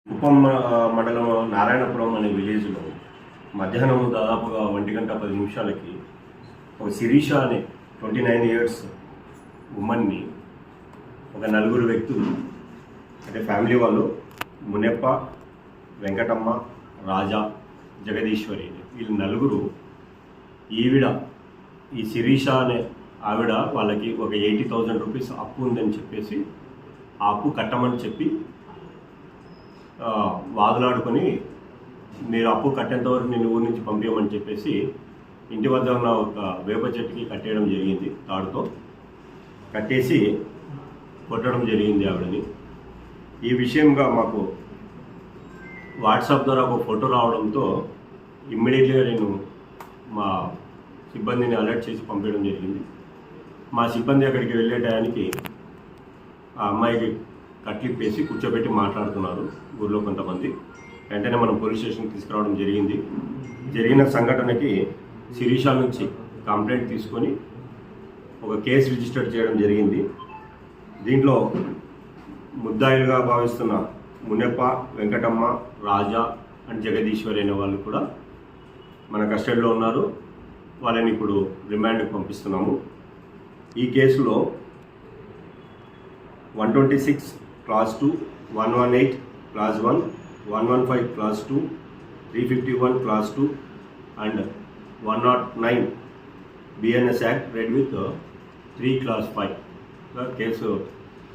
కుప్పం మండలం నారాయణపురం అనే విలేజ్లో మధ్యాహ్నం దాదాపుగా 1:10 ఒక శిరీష అనే 29 ఇయర్స్ ఉమ్మన్ని ఒక నలుగురు వ్యక్తులు అంటే ఫ్యామిలీ వాళ్ళు మునెప్ప, వెంకటమ్మ, రాజా, జగదీశ్వరి వీళ్ళు నలుగురు ఈ శిరీష అనే ఆవిడ వాళ్ళకి ఒక 80,000 రూపీస్ అప్పు ఉందని చెప్పేసి ఆ అప్పు కట్టమని చెప్పి వాదులాడుకొని మీరు అప్పు కట్టేంత వరకు నేను ఊరి నుంచి పంపించమని చెప్పేసి ఇంటి వద్ద ఉన్న ఒక వేప చెట్టుకి కట్టేయడం జరిగింది. తాడుతో కట్టేసి కొట్టడం జరిగింది ఆవిడని. ఈ విషయంగా మాకు వాట్సాప్ ద్వారా ఒక ఫోటో రావడంతో ఇమ్మీడియట్గా నేను మా సిబ్బందిని అలర్ట్ చేసి పంపించడం జరిగింది. మా సిబ్బంది అక్కడికి వెళ్ళే టయానికి ఆ అమ్మాయికి కట్లిప్పేసి కూర్చోబెట్టి మాట్లాడుతున్నారు ఊళ్ళో కొంతమంది. వెంటనే మనం పోలీస్ స్టేషన్కి తీసుకురావడం జరిగింది. జరిగిన సంఘటనకి శిరీష నుంచి కంప్లైంట్ తీసుకొని ఒక కేసు రిజిస్టర్ చేయడం జరిగింది. దీంట్లో ముద్దాయిలుగా భావిస్తున్న మునెప్ప, వెంకటమ్మ, రాజా అండ్ జగదీశ్వరి అనే వాళ్ళు కూడా మన కస్టడీలో ఉన్నారు. వాళ్ళని ఇప్పుడు రిమాండ్కి పంపిస్తున్నాము. ఈ కేసులో 126 Clause 2, 118 Clause 1, 115 Clause 2, 351 Clause 2 and 109 BNS Act read with 3 Clause 5 case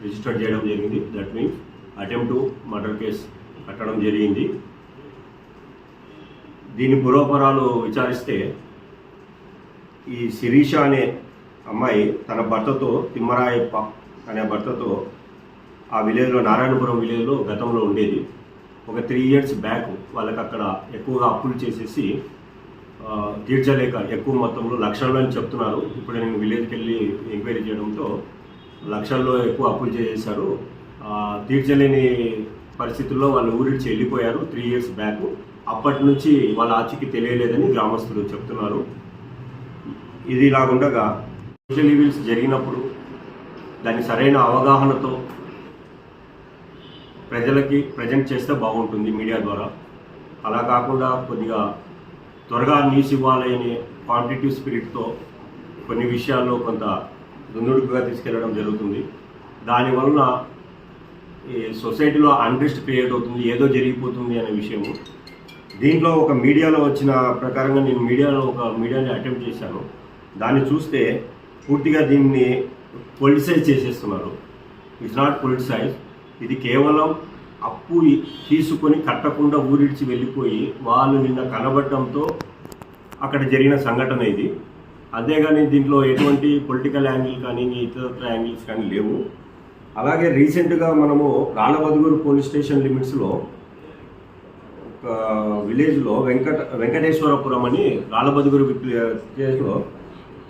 register చేయడం జరిగింది. That means attempt to murder case కట్టడం జరిగింది. దీని పూర్వపరాలు విచారిస్తే ఈ శిరీష అనే అమ్మాయి తన భర్తతో, తిమ్మరాయప్ప అనే భర్తతో ఆ విలేజ్లో, నారాయణపురం విలేజ్లో గతంలో ఉండేది. ఒక 3 years బ్యాక్ వాళ్ళకి అక్కడ ఎక్కువగా అప్పులు చేసేసి తీర్చలేక ఎక్కువ మొత్తంలో లక్షల్లో అని చెప్తున్నారు. ఇప్పుడు నేను విలేజ్కి వెళ్ళి ఎంక్వైరీ చేయడంతో లక్షల్లో ఎక్కువ అప్పులు చేసేశారు. తీర్చలేని పరిస్థితుల్లో వాళ్ళు ఊరిడ్చి వెళ్ళిపోయారు 3 years బ్యాక్. అప్పటి నుంచి వాళ్ళ ఆచూకీ తెలియలేదని గ్రామస్తులు చెప్తున్నారు. ఇది ఇలాగుండగా సోషల్ ఈవిల్స్ జరిగినప్పుడు దాన్ని సరైన అవగాహనతో ప్రజలకి ప్రజెంట్ చేస్తే బాగుంటుంది మీడియా ద్వారా. అలా కాకుండా కొద్దిగా త్వరగా న్యూస్ ఇవ్వాలి అనే కాంపిటేటివ్ స్పిరిట్తో కొన్ని విషయాల్లో కొంత దుందుడుకుగా తీసుకెళ్లడం జరుగుతుంది. దానివలన ఈ సొసైటీలో అన్రెస్ట్ క్రియేట్ అవుతుంది, ఏదో జరిగిపోతుంది అనే విషయము. దీంట్లో ఒక మీడియాలో వచ్చిన ప్రకారంగా నేను మీడియాని అటెంప్ట్ చేశాను. దాన్ని చూస్తే పూర్తిగా దీన్ని పొలిటిసైజ్ చేసేస్తున్నారు. It's not politicise. ఇది కేవలం అప్పు తీసుకొని కట్టకుండా ఊరిడిచి వెళ్ళిపోయి వాళ్ళు నిన్న కనబడటంతో అక్కడ జరిగిన సంఘటన ఇది. అంతేగాని దీంట్లో ఎటువంటి పొలిటికల్ యాంగిల్ కానీ ఇతర యాంగిల్స్ కానీ లేవు. అలాగే రీసెంట్గా మనము రాళ్ళబదుగురు పోలీస్ స్టేషన్ లిమిట్స్లో ఒక విలేజ్లో వెంకటేశ్వరపురం అని రాళ్ళబదుగురు విలేజ్లో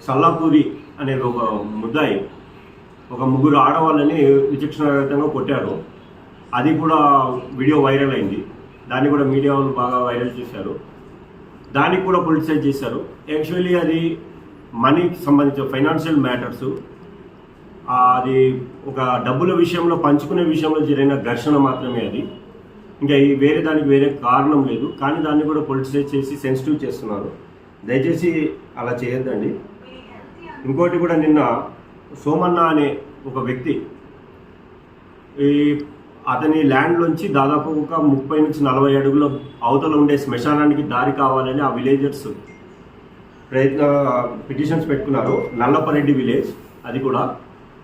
సల్లాపూరి అనే ఒక ముద్దాయి ఒక 3 ఆడవాళ్ళని విచక్షణారహితంగా కొట్టారు. అది కూడా వీడియో వైరల్ అయింది. దాన్ని కూడా మీడియా వాళ్ళు బాగా వైరల్ చేశారు. దానికి కూడా పొలిటిసైజ్ చేశారు. యాక్చువల్లీ అది మనీకి సంబంధించిన ఫైనాన్షియల్ మ్యాటర్స్. అది ఒక డబ్బుల విషయంలో, పంచుకునే విషయంలో జరిగిన ఘర్షణ మాత్రమే అది. ఇంకా దానికి వేరే కారణం లేదు. కానీ దాన్ని కూడా పొలిటిసైజ్ చేసి సెన్సిటివ్ చేస్తున్నారు. దయచేసి అలా చేయొద్దండి. ఇంకోటి కూడా, నిన్న సోమన్న అనే ఒక వ్యక్తి అతని ల్యాండ్లోంచి దాదాపు ఒక 30 నుంచి 40 అడుగుల అవతల ఉండే శ్మశానానికి దారి కావాలని ఆ విలేజర్స్ పిటిషన్స్ పెట్టుకున్నారు. నల్లపరెడ్డి విలేజ్ అది కూడా.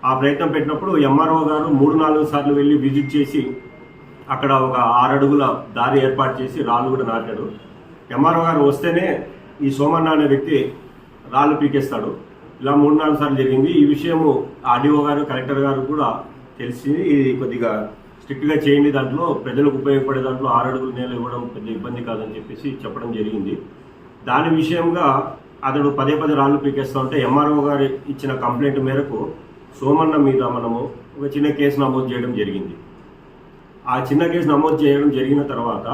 ఆ ప్రయత్నం పెట్టినప్పుడు ఎంఆర్ఓ గారు 3-4 సార్లు వెళ్ళి విజిట్ చేసి అక్కడ ఒక 6 అడుగుల దారి ఏర్పాటు చేసి రాళ్ళు కూడా నాటాడు. ఎంఆర్ఓ గారు వస్తేనే ఈ సోమన్న అనే వ్యక్తి రాళ్ళు పీకేస్తాడు. ఇలా 3-4 సార్లు జరిగింది. ఈ విషయము ఆర్డీఓ గారు, కలెక్టర్ గారు కూడా తెలిసి ఇది కొద్దిగా స్ట్రిక్ట్గా చేయండి, దాంట్లో ప్రజలకు ఉపయోగపడే దాంట్లో 6 అడుగుల నేల ఇవ్వడం పెద్ద ఇబ్బంది కాదని చెప్పేసి చెప్పడం జరిగింది. దాని విషయంగా అతడు పదే రాళ్ళు పీకేస్తూ ఉంటే ఎంఆర్ఓ గారు ఇచ్చిన కంప్లైంట్ మేరకు సోమన్న మీద మనము ఒక చిన్న కేసు నమోదు చేయడం జరిగింది. ఆ చిన్న కేసు నమోదు చేయడం జరిగిన తర్వాత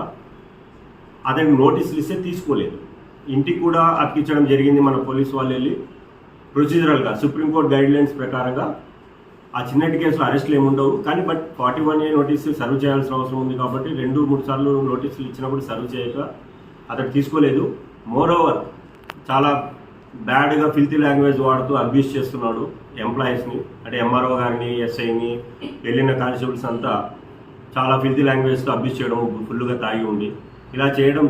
అతనికి నోటీసులు ఇస్తే తీసుకోలేదు. ఇంటికి కూడా అతికించడం జరిగింది. మన పోలీసు వాళ్ళు వెళ్ళి ప్రొసీజరల్గా సుప్రీంకోర్టు గైడ్లైన్స్ ప్రకారంగా ఆ చిన్నటి కేసులో అరెస్టులు ఏమి ఉండవు, కానీ బట్ 41A నోటీస్ సర్వ్ చేయాల్సిన అవసరం ఉంది కాబట్టి 2-3 సార్లు నోటీసులు ఇచ్చినప్పుడు సర్వ్ చేయక అతడు తీసుకోలేదు. మోరోవర్ చాలా బ్యాడ్గా ఫిల్తీ లాంగ్వేజ్ వాడుతూ అబ్యూస్ చేస్తున్నాడు ఎంప్లాయీస్ని, అంటే ఎంఆర్ఓ గారిని, ఎస్ఐని, వెళ్ళిన కానిస్టేబుల్స్ అంతా చాలా ఫిల్తీ లాంగ్వేజ్తో అబ్యూస్ చేయడం, ఫుల్గా తాగి ఉండి ఇలా చేయడం